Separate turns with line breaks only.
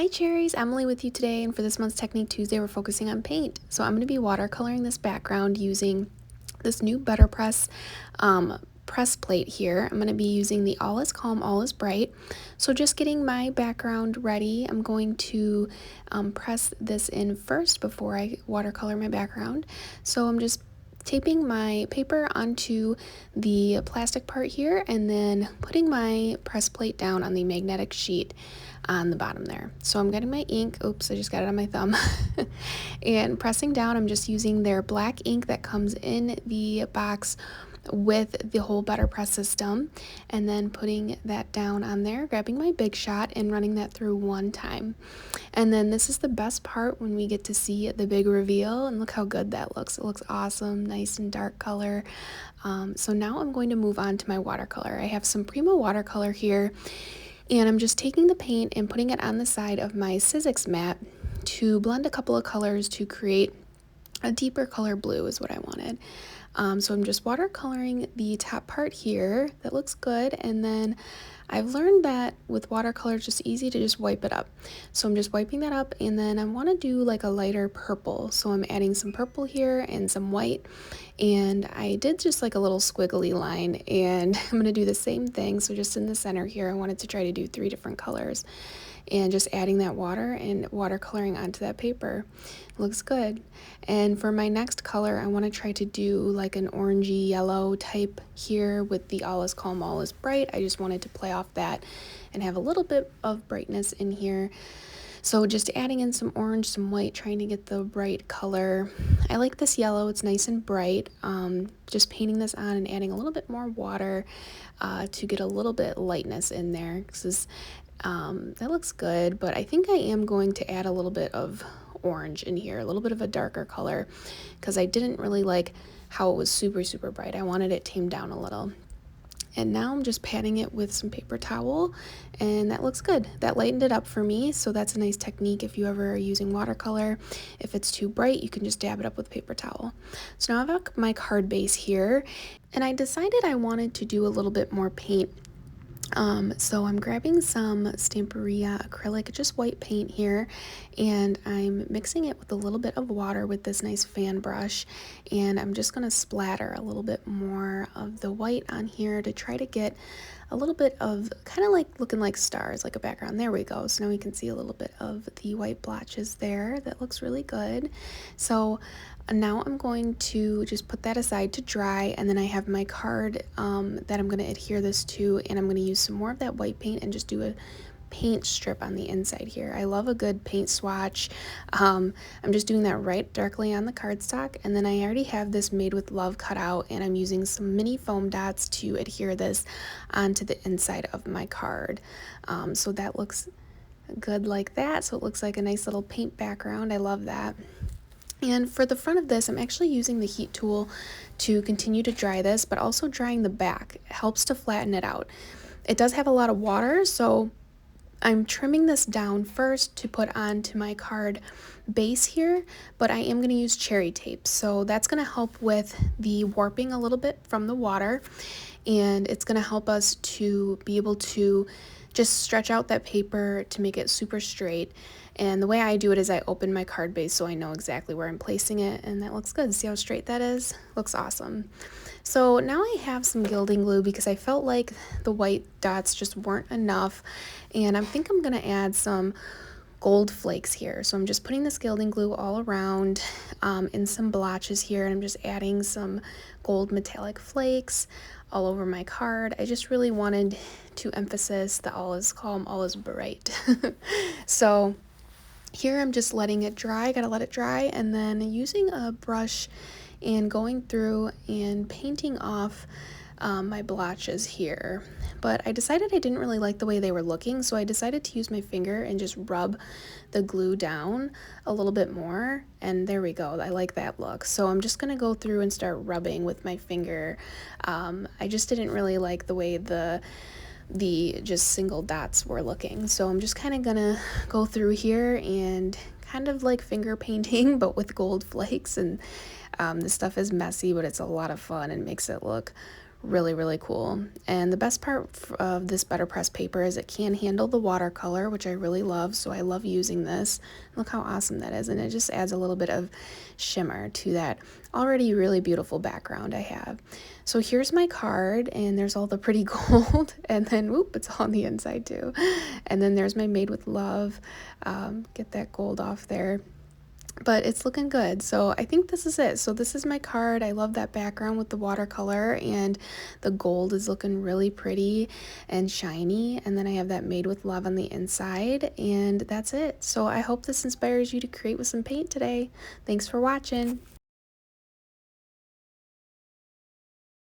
Hi cherries, Emily with you today, and for this month's Technique Tuesday we're focusing on paint. So I'm going to be watercoloring this background using this new Better Press press plate here. I'm going to be using the All Is Calm, All Is Bright. So just getting my background ready, I'm going to press this in first before I watercolor my background. So I'm just taping my paper onto the plastic part here and then putting my press plate down on the magnetic sheet on the bottom there. So I'm getting my ink, oops, I just got it on my thumb, and pressing down. I'm just using their black ink that comes in the box with the whole Better Press system, and then putting that down on there, grabbing my Big Shot and running that through one time. And then this is the best part when we get to see the big reveal, and look how good that looks. It looks awesome, nice and dark color. So now I'm going to move on to my watercolor. I have some Prima watercolor here, and I'm just taking the paint and putting it on the side of my Sizzix mat to blend a couple of colors to create a deeper color blue is what I wanted. So I'm just watercoloring the top part here. That looks good. And then I've learned that with watercolor, it's just easy to just wipe it up. So I'm just wiping that up, and then I want to do like a lighter purple. So I'm adding some purple here and some white. And I did just like a little squiggly line, and I'm going to do the same thing. So just in the center here, I wanted to try to do 3 different colors. And just adding that water and watercoloring onto that paper. Looks good. And for my next color, I want to try to do like an orangey yellow type here with the All Is Calm, All Is Bright. I just wanted to play off that and have a little bit of brightness in here. So just adding in some orange, some white, trying to get the bright color. I like this yellow, it's nice and bright. Just painting this on and adding a little bit more water to get a little bit lightness in there. That looks good, but I think I am going to add a little bit of orange in here, a little bit of a darker color, because I didn't really like how it was super, super bright. I wanted it tamed down a little. And now I'm just patting it with some paper towel, and that looks good. That lightened it up for me, so that's a nice technique if you ever are using watercolor. If it's too bright, you can just dab it up with paper towel. So now I've got my card base here, and I decided I wanted to do a little bit more paint. So I'm grabbing some Stamperia acrylic, just white paint here, and I'm mixing it with a little bit of water with this nice fan brush, and I'm just going to splatter a little bit more of the white on here to try to get a little bit of kind of like looking like stars, like a background. There we go. So now we can see a little bit of the white blotches there. That looks really good. So now I'm going to just put that aside to dry, and then I have my card that I'm going to adhere this to, and I'm going to use some more of that white paint and just do a paint strip on the inside here. I love a good paint swatch. I'm just doing that right directly on the cardstock, and then I already have this Made with Love cut out, and I'm using some mini foam dots to adhere this onto the inside of my card. So that looks good like that. So it looks like a nice little paint background. I love that. And for the front of this, I'm actually using the heat tool to continue to dry this, but also drying the back. It helps to flatten it out. It does have a lot of water, so I'm trimming this down first to put onto my card base here, but I am going to use cherry tape. So that's going to help with the warping a little bit from the water, and it's going to help us to be able to just stretch out that paper to make it super straight. And the way I do it is I open my card base so I know exactly where I'm placing it, and that looks good. See how straight that is? Looks awesome. So now I have some gilding glue because I felt like the white dots just weren't enough, and I think I'm gonna add some gold flakes here. So I'm just putting this gilding glue all around in some blotches here, and I'm just adding some gold metallic flakes all over my card. I just really wanted to emphasize the All Is Calm, All Is Bright. So here I'm just letting it dry, gotta let it dry, and then using a brush and going through and painting off my blotches here. But I decided I didn't really like the way they were looking, so I decided to use my finger and just rub the glue down a little bit more, and there we go. I like that look. So I'm just gonna go through and start rubbing with my finger. I just didn't really like the way the just single dots were looking, so I'm just kind of gonna go through here and kind of like finger painting but with gold flakes, and this stuff is messy, but it's a lot of fun and makes it look Really, really cool. And the best part of this Better Press paper is it can handle the watercolor, which I really love, so I love using this. Look how awesome that is, and it just adds a little bit of shimmer to that already really beautiful background I have. So here's my card, and there's all the pretty gold, and then whoop, it's on the inside too. And then there's my Made with Love. Get that gold off there. But it's looking good. So I think this is it. So this is my card. I love that background with the watercolor, and the gold is looking really pretty and shiny. And then I have that Made with Love on the inside, and that's it. So I hope this inspires you to create with some paint today. Thanks for watching.